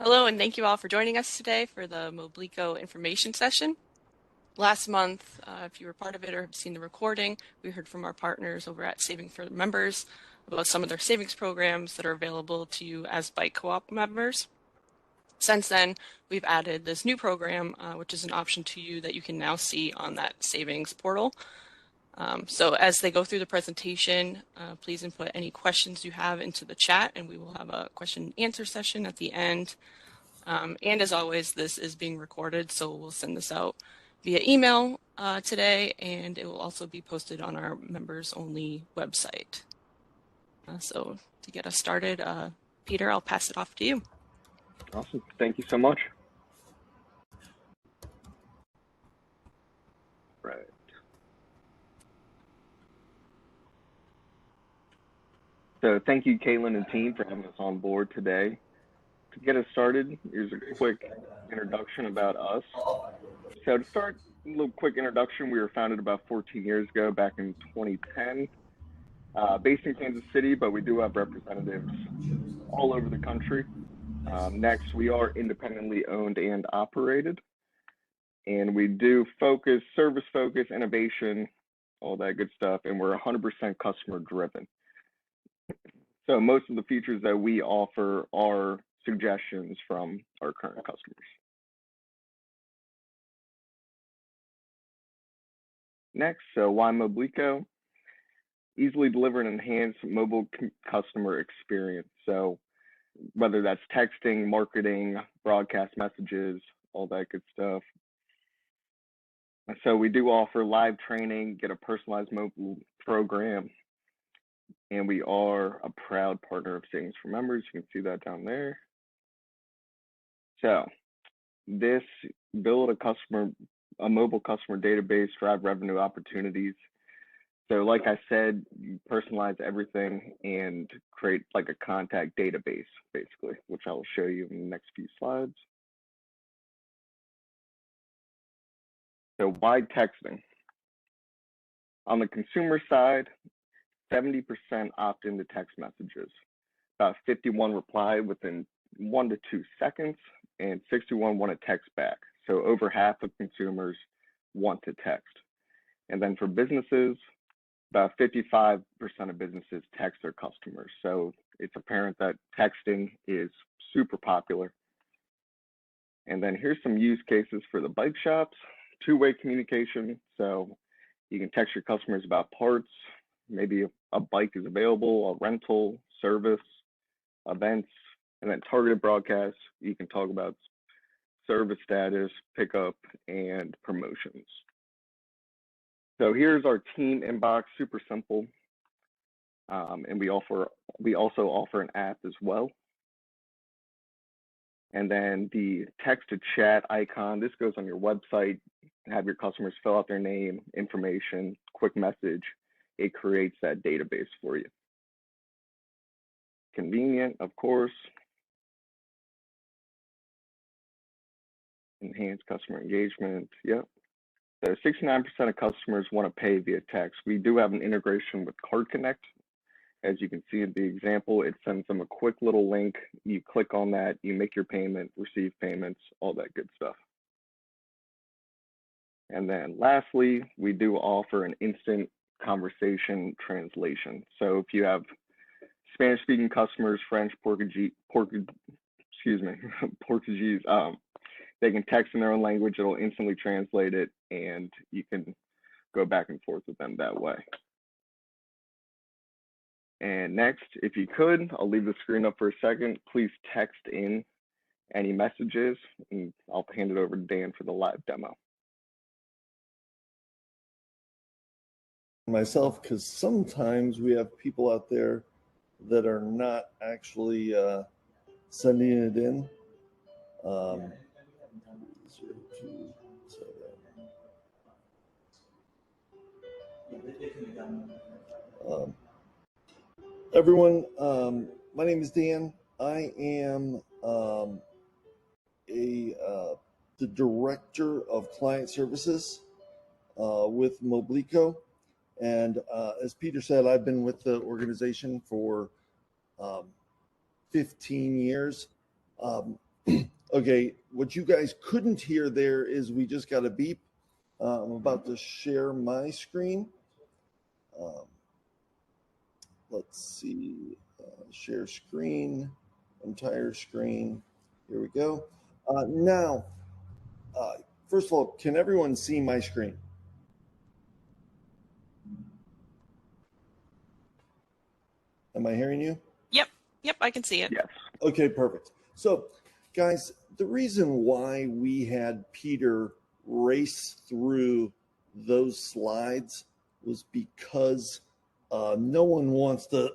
Hello, and thank you all for joining us today for the Moblico information session. Last month, if you were part of it or have seen the recording, we heard from our partners over at Savings4Members about some of their savings programs that are available to you as bike co-op members. Since then, we've added this new program, which is an option to you that you can now see on that savings portal. So as they go through the presentation, please input any questions you have into the chat, and we will have a question and answer session at the end. And as always, this is being recorded, so we'll send this out via email today, and it will also be posted on our members-only website. So to get us started, Peter, I'll pass it off to you. Awesome. Thank you so much. Right. So thank you, Caitlin and team, for having us on board today. To get us started, here's a quick introduction about us. So to start, a little quick introduction. We were founded about 14 years ago, back in 2010, based in Kansas City, but we do have representatives all over the country. Next, we are independently owned and operated, and we do service focus, innovation, all that good stuff, and we're 100% customer driven. So most of the features that we offer are suggestions from our current customers. Next, so why Moblico? Easily deliver an enhanced mobile customer experience. So whether that's texting, marketing, broadcast messages, all that good stuff. So we do offer live training, get a personalized mobile program, and we are a proud partner of Savings4Members. You can see that down there. So this build a mobile customer database, drive revenue opportunities. So like I said, you personalize everything and create like a contact database, basically, which I will show you in the next few slides. So why texting? On the consumer side, 70% opt into text messages. About 51 reply within 1 to 2 seconds, and 61 want to text back. So over half of consumers want to text. And then for businesses, about 55% of businesses text their customers. So it's apparent that texting is super popular. And then here's some use cases for the bike shops. Two-way communication. So you can text your customers about parts, maybe a bike is available, a rental, service, events, and then targeted broadcasts. You can talk about service status, pickup, and promotions. So here's our team inbox, super simple. And we also offer an app as well. And then the text to chat icon, this goes on your website, have your customers fill out their name, information, quick message. It creates that database for you. Convenient, of course. Enhanced customer engagement, yep. So 69% of customers want to pay via text. We do have an integration with Card Connect. As you can see in the example, it sends them a quick little link. You click on that, you make your payment, receive payments, all that good stuff. And then lastly, we do offer an instant conversation translation. So if you have Spanish-speaking customers, French, Portuguese, they can text in their own language, it'll instantly translate it, and you can go back and forth with them that way. And next, if you could, I'll leave the screen up for a second. Please text in any messages, and I'll hand it over to Dan for the live demo. Myself, because sometimes we have people out there that are not actually sending it in. Everyone, my name is Dan. I am the Director of Client Services with Moblico. And as Peter said, I've been with the organization for 15 years. Okay, what you guys couldn't hear there is we just got a beep. I'm about to share my screen. Let's see, share screen, entire screen. Here we go. Now, first of all, can everyone see my screen? Am I hearing you? Yep, I can see it. Yes. Okay, perfect. So, guys, the reason why we had Peter race through those slides was because no one wants to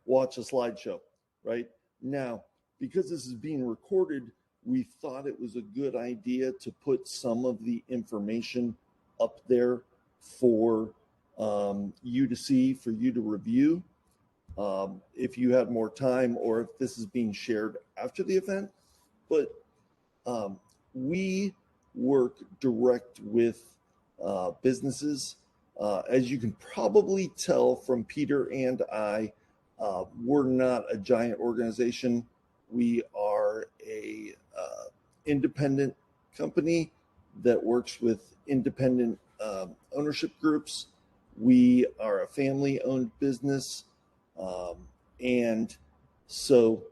watch a slideshow, right? Now, because this is being recorded, we thought it was a good idea to put some of the information up there for you to see, for you to review. If you had more time or if this is being shared after the event. But we work direct with businesses. As you can probably tell from Peter and I, we're not a giant organization. We are a independent company that works with independent ownership groups. We are a family-owned business. And so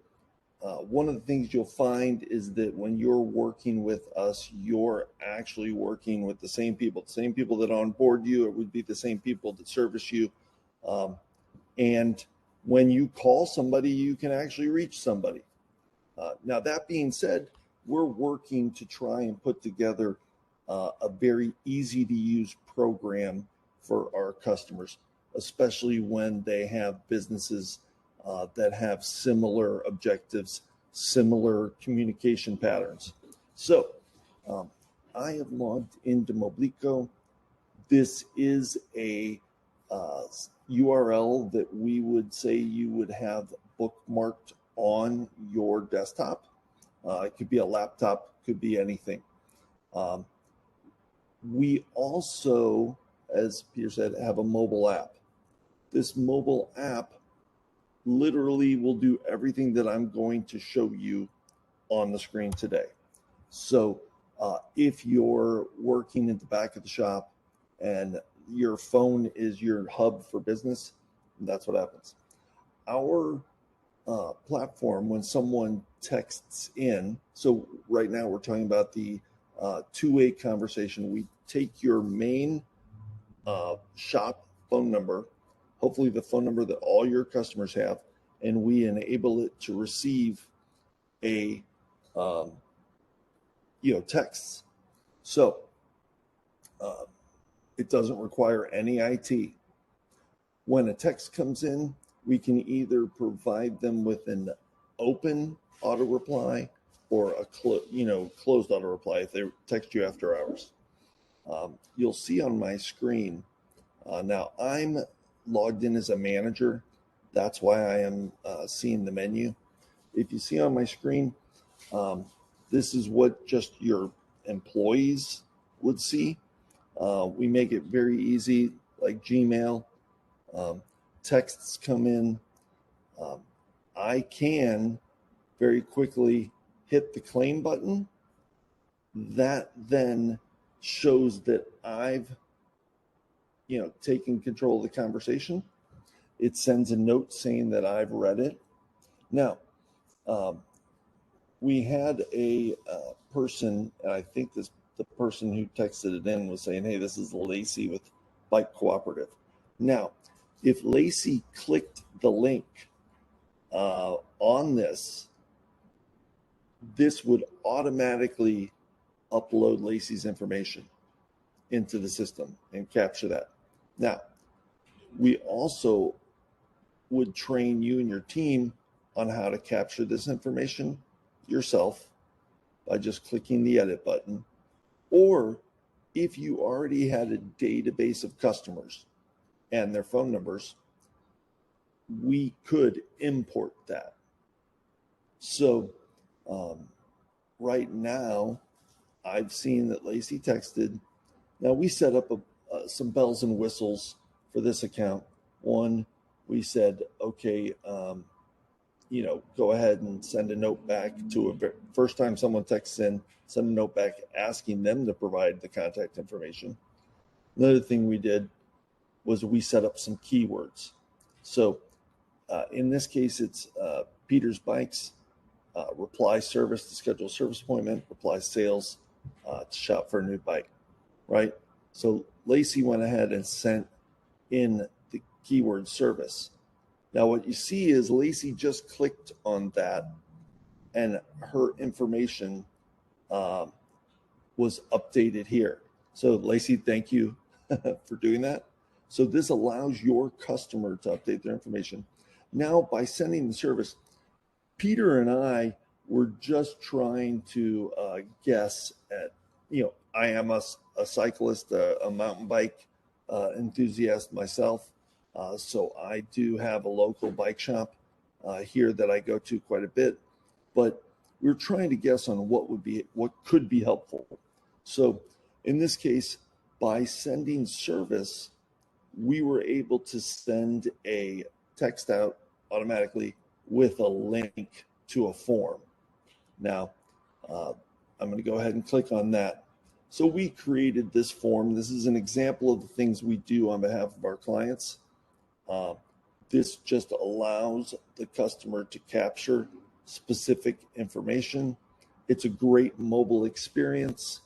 one of the things you'll find is that when you're working with us, you're actually working with the same people that onboard you. It would be the same people that service you. And when you call somebody, you can actually reach somebody. Now, that being said, we're working to try and put together a very easy to use program for our customers, especially when they have businesses that have similar objectives, similar communication patterns. So I have logged into Moblico. This is a URL that we would say you would have bookmarked on your desktop. It could be a laptop, could be anything. We also, as Peter said, have a mobile app. This mobile app literally will do everything that I'm going to show you on the screen today. So if you're working at the back of the shop and your phone is your hub for business, that's what happens. Our platform, when someone texts in, so right now we're talking about the two-way conversation. We take your main shop phone number, hopefully the phone number that all your customers have, and we enable it to receive a texts. So it doesn't require any IT. When a text comes in, we can either provide them with an open auto reply or a closed auto reply if they text you after hours. You'll see on my screen now I'm logged in as a manager. That's why I am seeing the menu. If you see on my screen, this is what just your employees would see. We make it very easy, like Gmail. Texts come in. I can very quickly hit the claim button. That then shows that I've taken control of the conversation. It sends a note saying that I've read it. Now, we had a person, and I think the person who texted it in was saying, hey, this is Lacey with Bike Cooperative. Now, if Lacey clicked the link on this would automatically upload Lacey's information into the system and capture that. Now, we also would train you and your team on how to capture this information yourself by just clicking the edit button. Or if you already had a database of customers and their phone numbers, we could import that. So right now, I've seen that Lacey texted. Now we set up some bells and whistles for this account. One, we said, okay, go ahead and send a note back to first time someone texts in, send a note back asking them to provide the contact information. Another thing we did was we set up some keywords. So in this case, it's Peter's Bikes, reply service to schedule a service appointment, reply sales to shop for a new bike, right? So Lacey went ahead and sent in the keyword service. Now what you see is Lacey just clicked on that and her information was updated here. So Lacey, thank you for doing that. So this allows your customer to update their information. Now by sending the service, Peter and I were just trying to guess at, I am a cyclist, a mountain bike enthusiast myself. So I do have a local bike shop here that I go to quite a bit, but we're trying to guess on what could be helpful. So in this case, by sending service, we were able to send a text out automatically with a link to a form. Now, I'm going to go ahead and click on that. So we created this form. This is an example of the things we do on behalf of our clients. This just allows the customer to capture specific information. It's a great mobile experience.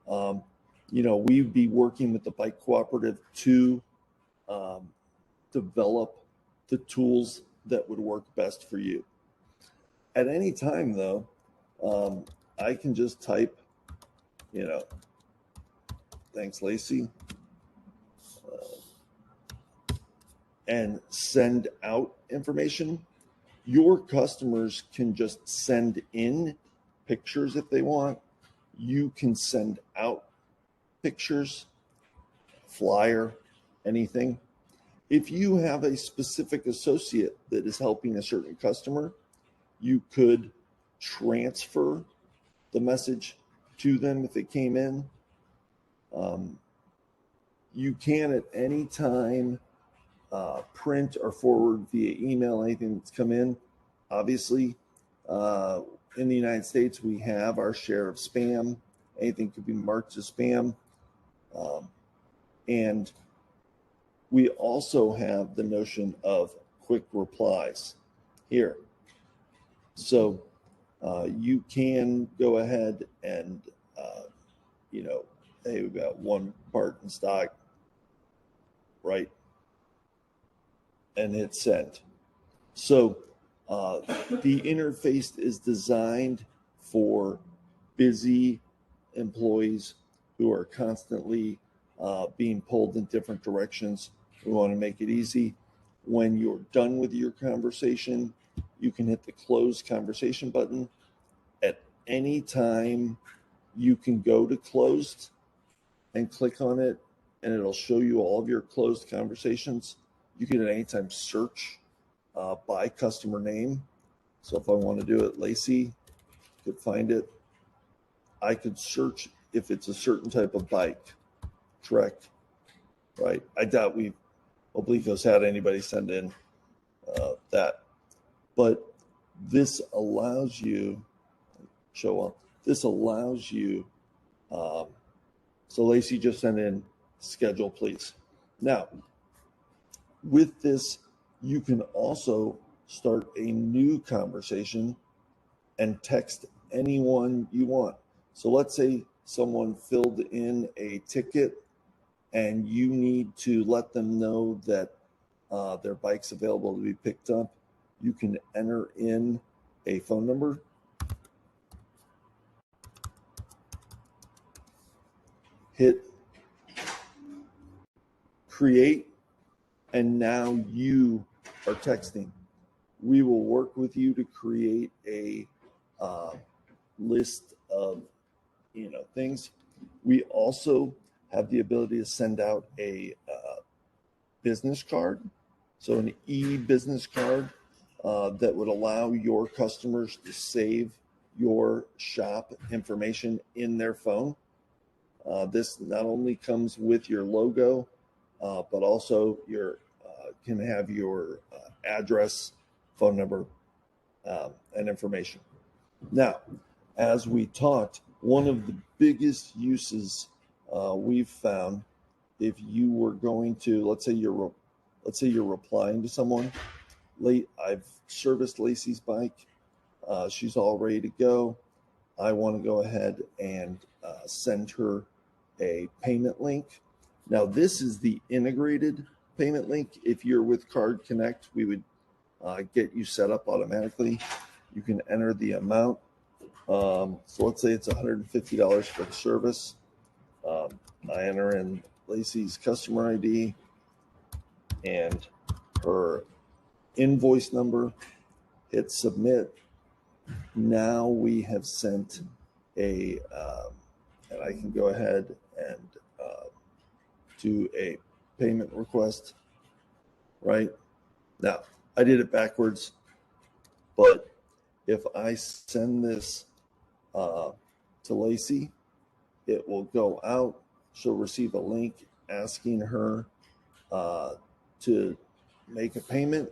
We'd be working with the Bike Cooperative to develop the tools that would work best for you. At any time, though, I can just type, thanks, Lacey, and send out information. Your customers can just send in pictures if they want. You can send out pictures, flyer, anything. If you have a specific associate that is helping a certain customer, you could transfer the message to them if it came in. You can at any time print or forward via email anything that's come in. Obviously, in the United States, we have our share of spam. Anything could be marked as spam. And we also have the notion of quick replies here. So you can go ahead and, hey, we've got one part in stock, right? And hit send. So the interface is designed for busy employees who are constantly being pulled in different directions. We want to make it easy. When you're done with your conversation, you can hit the close conversation button. At any time, you can go to closed and click on it, and it'll show you all of your closed conversations. You can at any time search by customer name. So if I want to do it, Lacey, could find it. I could search if it's a certain type of bike, Trek, right? I doubt Moblico's had anybody send in that. But this allows you, so Lacey just sent in schedule, please. Now, with this, you can also start a new conversation and text anyone you want. So let's say someone filled in a ticket and you need to let them know that their bike's available to be picked up. You can enter in a phone number, hit create, and now you are texting. We will work with you to create a list of things. We also have the ability to send out a business card, so an e-business card that would allow your customers to save your shop information in their phone. This not only comes with your logo, but also your can have your address, phone number, and information. Now, as we talked, one of the biggest uses we've found, if you were going to, let's say you're replying to someone, I've serviced Lacey's bike. She's all ready to go. I want to go ahead and send her a payment link. Now, this is the integrated payment link. If you're with Card Connect, we would get you set up automatically. You can enter the amount. So let's say it's $150 for the service. I enter in Lacey's customer ID and her invoice number, hit submit. Now we have sent and I can go ahead and do a payment request. Right now, I did it backwards, but if I send this to Lacey, it will go out. She'll receive a link asking her to make a payment.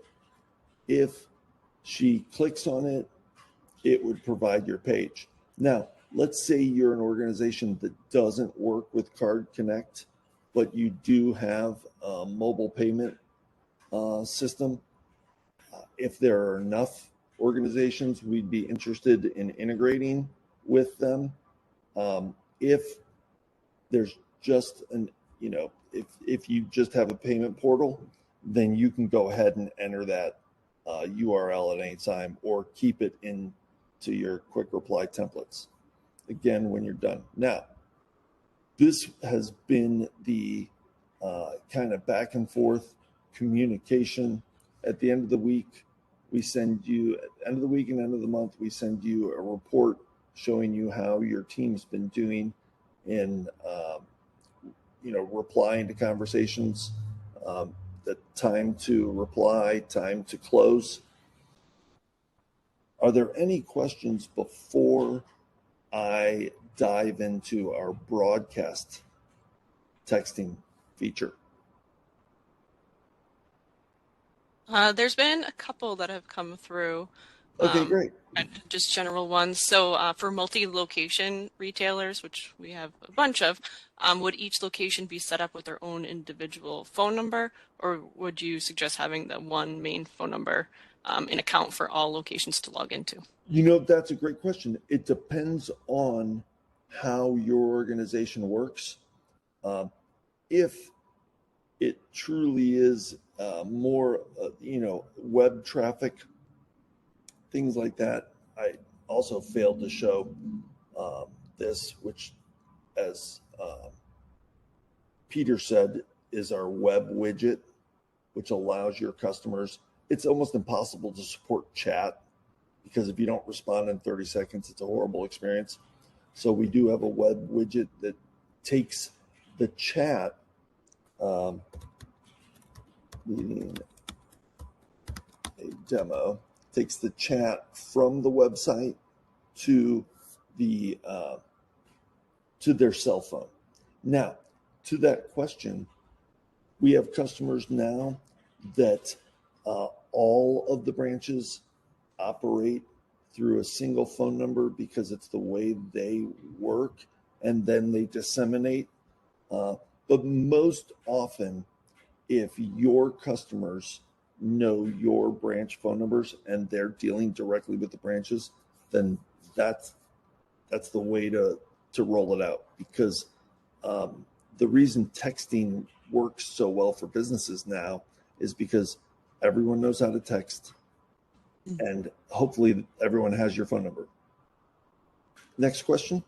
If she clicks on it, it would provide your page. Now, let's say you're an organization that doesn't work with Card Connect, but you do have a mobile payment system. If there are enough organizations, we'd be interested in integrating with them. If there's just if you just have a payment portal, then you can go ahead and enter that URL at any time or keep it into your quick reply templates. Again, when you're done. Now, this has been the kind of back and forth communication. At the end of the week, we send you, at the end of the week and end of the month, we send you a report showing you how your team's been doing in, replying to conversations, the time to reply, time to close. Are there any questions before I dive into our broadcast texting feature? There's been a couple that have come through. Okay, great. Just general ones. So for multi-location retailers, which we have a bunch of, would each location be set up with their own individual phone number, or would you suggest having the one main phone number in account for all locations to log into? That's a great question. It depends on how your organization works. If it truly is more, web traffic, things like that. I also failed to show this, which, as Peter said, is our web widget, which allows your customers. It's almost impossible to support chat because if you don't respond in 30 seconds, it's a horrible experience. So we do have a web widget that takes the chat, needing a demo, takes the chat from the website to their cell phone. Now, to that question, we have customers now that all of the branches operate through a single phone number because it's the way they work, and then they disseminate. But most often, if your customers know your branch phone numbers and they're dealing directly with the branches, then that's the way to roll it out. Because the reason texting works so well for businesses now is because everyone knows how to text, and hopefully everyone has your phone number. Next question.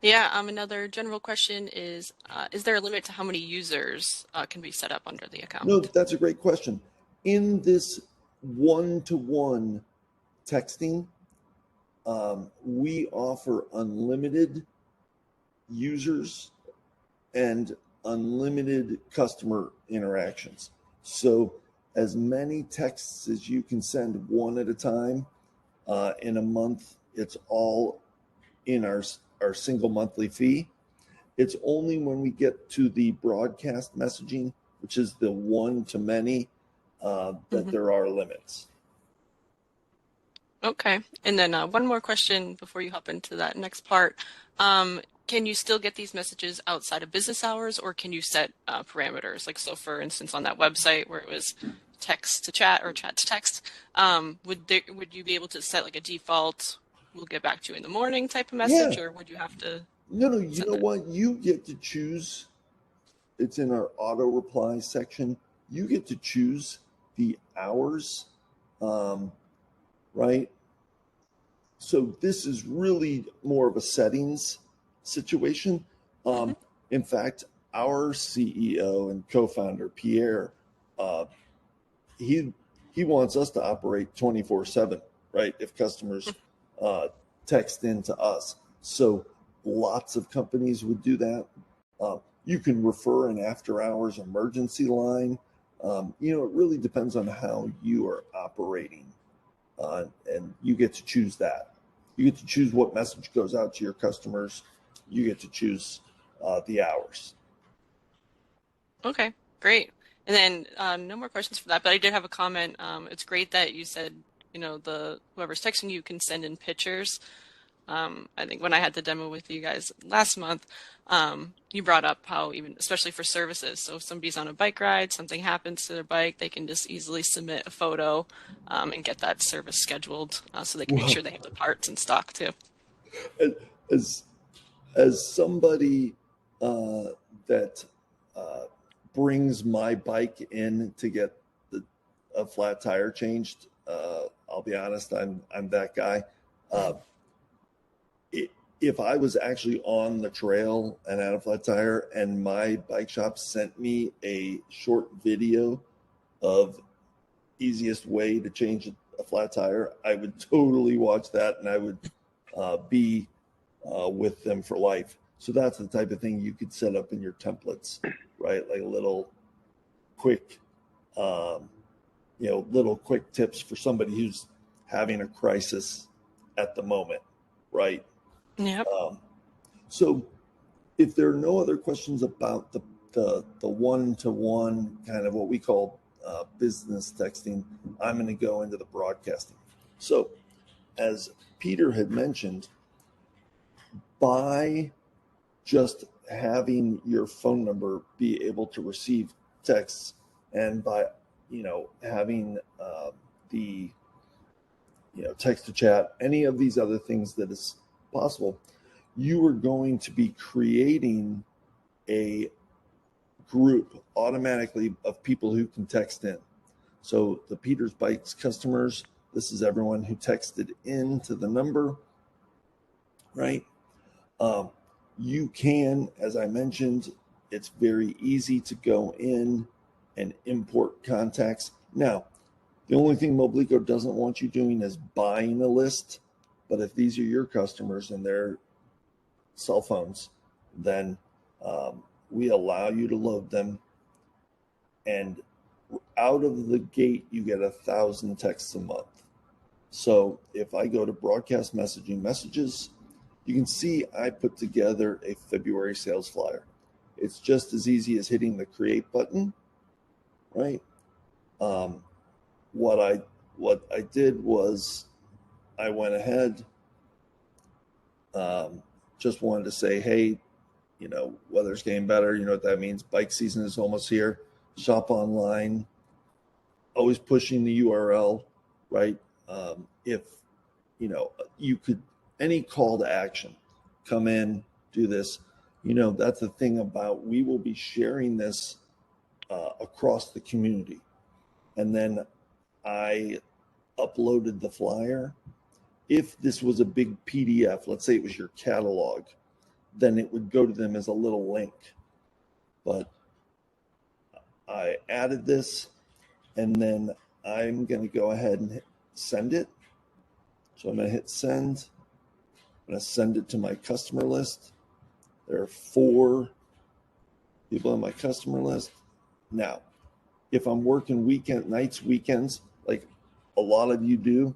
Yeah, another general question is there a limit to how many users can be set up under the account? No, that's a great question. In this one-to-one texting, we offer unlimited users and unlimited customer interactions. So as many texts as you can send one at a time in a month, it's all in our single monthly fee. It's only when we get to the broadcast messaging, which is the one-to-many, that there are limits. Okay. And then one more question before you hop into that next part. Can you still get these messages outside of business hours, or can you set parameters? Like, so for instance, on that website where it was text to chat or chat to text, would you be able to set like a default, we'll get back to you in the morning type of Yeah. message, or would you have to No, you send know it? what? You get to choose. It's in our auto reply section. You get to choose the hours, um, right? So this is really more of a settings situation. Hmm. Um, in fact, our CEO and co-founder Pierre, uh, he he wants us to operate 24/7, right? If customers uh, text in to us, so lots of companies would do that. You can refer an after-hours emergency line. It really depends on how you are operating, and you get to choose that. You get to choose what message goes out to your customers. You get to choose the hours. Okay, great. And then no more questions for that, but I did have a comment. It's great that you said, the whoever's texting you can send in pictures. I think when I had the demo with you guys last month, you brought up how even, especially for services, so if somebody's on a bike ride, something happens to their bike, they can just easily submit a photo and get that service scheduled so they can make Well, sure they have the parts in stock too. as as somebody that uh, brings my bike in to get a flat tire changed, I'll be honest, I'm that guy. Uh, it, if I was actually on the trail and had a flat tire, and my bike shop sent me a short video of easiest way to change a flat tire, I would totally watch that, and I would be with them for life. So that's the type of thing you could set up in your templates, right? Like a little quick, um, little quick tips for somebody who's having a crisis at the moment, right? Yep. Um, so if there are no other questions about the one-to-one kind of what we call business texting, I'm going to go into the broadcasting. So as Peter had mentioned, by just having your phone number be able to receive texts, and by having the text to chat, any of these other things that is possible, you are going to be creating a group automatically of people who can text in. So the Peters Bikes customers, this is everyone who texted in to the number, right? Um, you can, as I mentioned, it's very easy to go in and import contacts. Now, the only thing Moblico doesn't want you doing is buying a list. But if these are your customers and their cell phones, then we allow you to load them. And out of the gate, you get 1,000 texts a month. So if I go to broadcast messaging messages, you can see I put together a February sales flyer. It's just as easy as hitting the create button, right? Um, what I did was I went ahead, um, just wanted to say, hey, weather's getting better. You know what that means? Bike season is almost here. Shop online. Always pushing the URL, right? If you could, any call to action, come in, do this. That's the thing about, we will be sharing this across the community. And then I uploaded the flyer. If this was a big PDF, let's say it was your catalog, then it would go to them as a little link. But I added this, and then I'm going to go ahead and send it. So I'm going to hit send. I'm going to send it to my customer list. There are 4 people on my customer list. Now, if I'm working nights, weekends, like a lot of you do,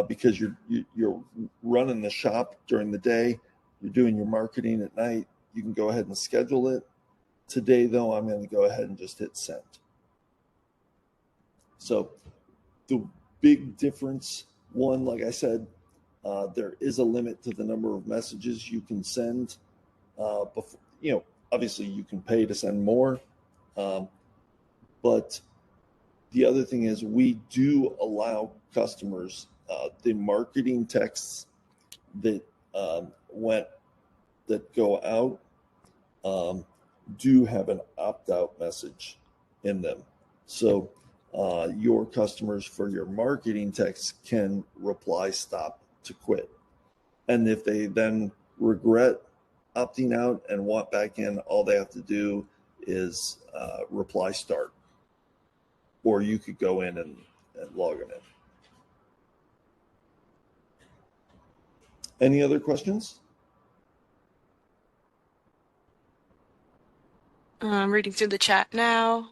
because you're running the shop during the day, you're doing your marketing at night, you can go ahead and schedule it. Today, though, I'm going to go ahead and just hit send. So the big difference One, like I said, there is a limit to the number of messages you can send. Before, obviously you can pay to send more, but the other thing is we do allow customers the marketing texts that go out do have an opt-out message in them. So your customers for your marketing texts can reply stop to quit. And if they then regret opting out and want back in, all they have to do is reply start. Or you could go in and log them in. Any other questions? I'm reading through the chat now.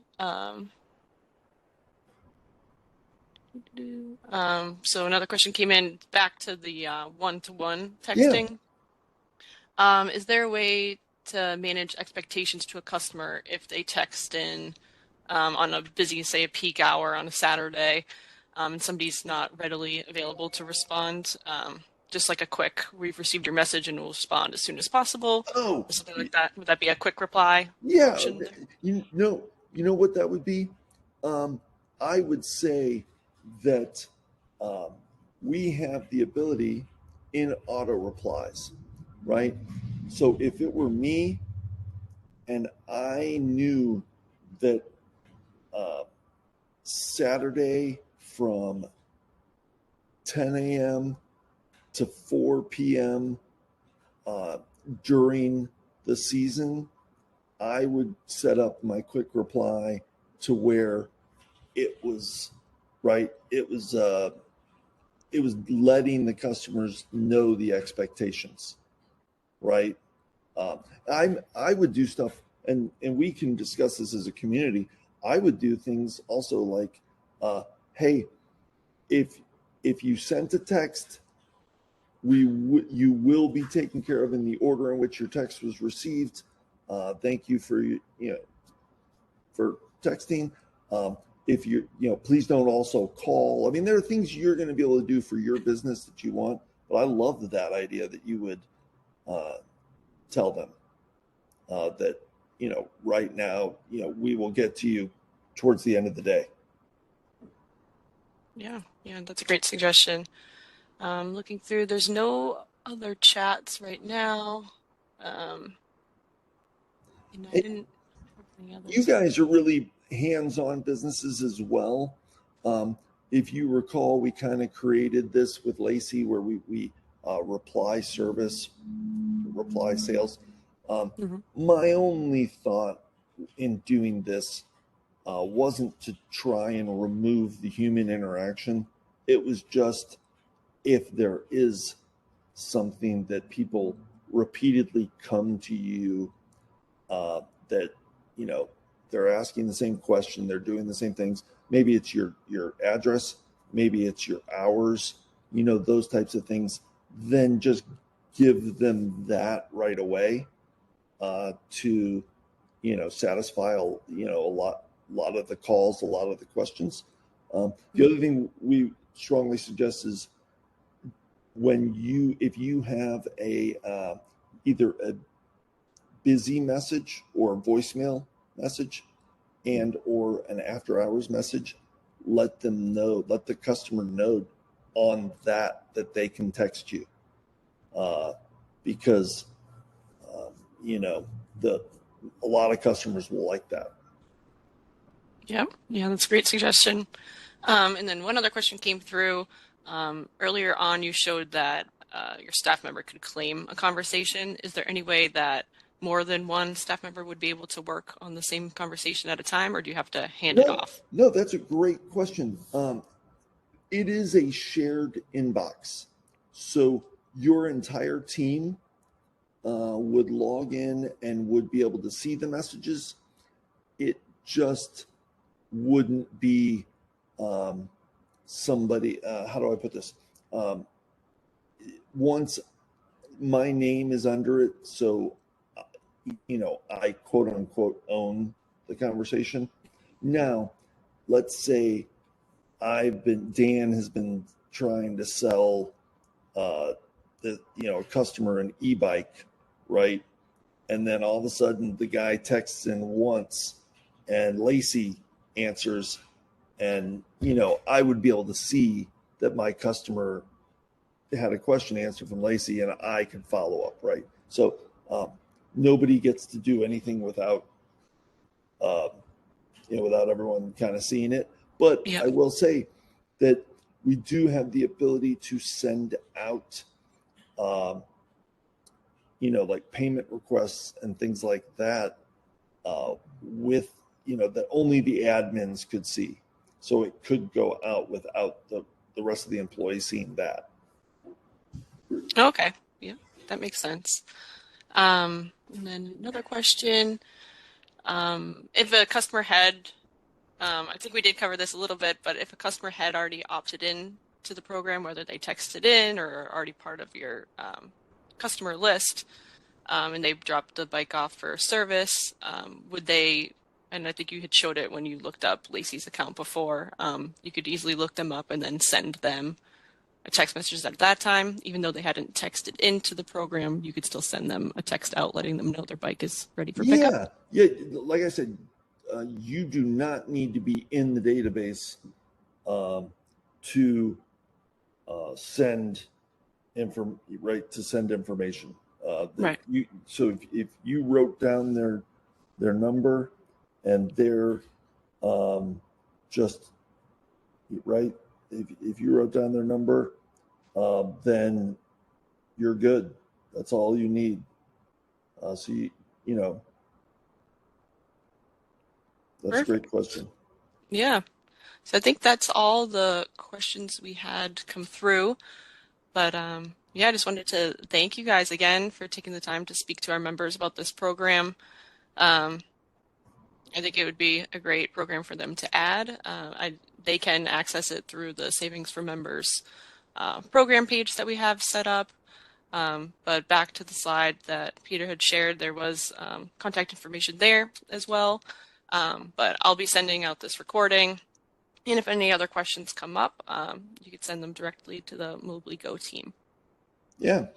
So another question came in back to the one-to-one texting. Yeah. Is there a way to manage expectations to a customer if they text in on a busy, say, a peak hour on a Saturday, and somebody's not readily available to respond? Just like a quick, we've received your message and we'll respond as soon as possible. Oh, or something like that. Would that be a quick reply? Yeah. Option? You know what that would be? I would say that we have the ability in auto replies, right? So if it were me and I knew that Saturday from 10 a.m. to 4 p.m. During the season, I would set up my quick reply to where it was right. It was letting the customers know the expectations, right? I would do stuff, and we can discuss this as a community. I would do things also like, hey, if you sent a text, you will be taken care of in the order in which your text was received. Thank you for for texting. If please don't also call. I mean, there are things you're going to be able to do for your business that you want, but I love that idea that you would tell them that right now we will get to you towards the end of the day. Yeah, that's a great suggestion. Looking through, there's no other chats right now. And I didn't. You guys are really hands-on businesses as well. If you recall, we kind of created this with Lacey where we reply service, reply sales. My only thought in doing this wasn't to try and remove the human interaction. It was just if there is something that people repeatedly come to you that they're asking the same question, they're doing the same things. Maybe it's your address, maybe it's your hours, those types of things. Then just give them that right away to satisfy a lot of the calls, a lot of the questions. The other thing we strongly suggest is if you have either a busy message or a voicemail message and or an after hours message, let the customer know on that they can text you because a lot of customers will like that. Yeah, that's a great suggestion. And then one other question came through. Earlier on, you showed that your staff member could claim a conversation. Is there any way that more than one staff member would be able to work on the same conversation at a time, or do you have to hand it off? No, that's a great question. It is a shared inbox. So your entire team would log in and would be able to see the messages. It just wouldn't be somebody, how do I put this? Once my name is under it, so I quote unquote own the conversation. Now, let's say Dan has been trying to sell a customer an e-bike, right? And then all of a sudden the guy texts in once and Lacey answers, and I would be able to see that my customer had a question answered from Lacey, and I can follow up, right? So nobody gets to do anything without without everyone kind of seeing it. But Yeah. I will say that we do have the ability to send out like payment requests and things like that with that only the admins could see. So it could go out without the rest of the employees seeing that. Okay. Yeah, that makes sense. And then another question. If a customer had, I think we did cover this a little bit, but if a customer had already opted in to the program, whether they texted in or are already part of your customer list, and they dropped the bike off for a service, would they, and I think you had showed it when you looked up Lacey's account before, you could easily look them up and then send them a text message at that time, even though they hadn't texted into the program, you could still send them a text out letting them know their bike is ready for pickup. Yeah. Like I said, you do not need to be in the database to send information. Right. So if you wrote down their number and they're just right, if you wrote down their number, then you're good. That's all you need. So that's Perfect. a great question. Yeah. So I think that's all the questions we had come through. But yeah, I just wanted to thank you guys again for taking the time to speak to our members about this program. I think it would be a great program for them to add. They can access it through the Savings4Members program page that we have set up. But back to the slide that Peter had shared, there was contact information there as well. But I'll be sending out this recording. And if any other questions come up, you could send them directly to the Moblico team. Yeah.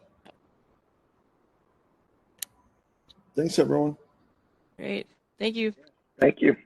Thanks, everyone. Great. Thank you. Thank you.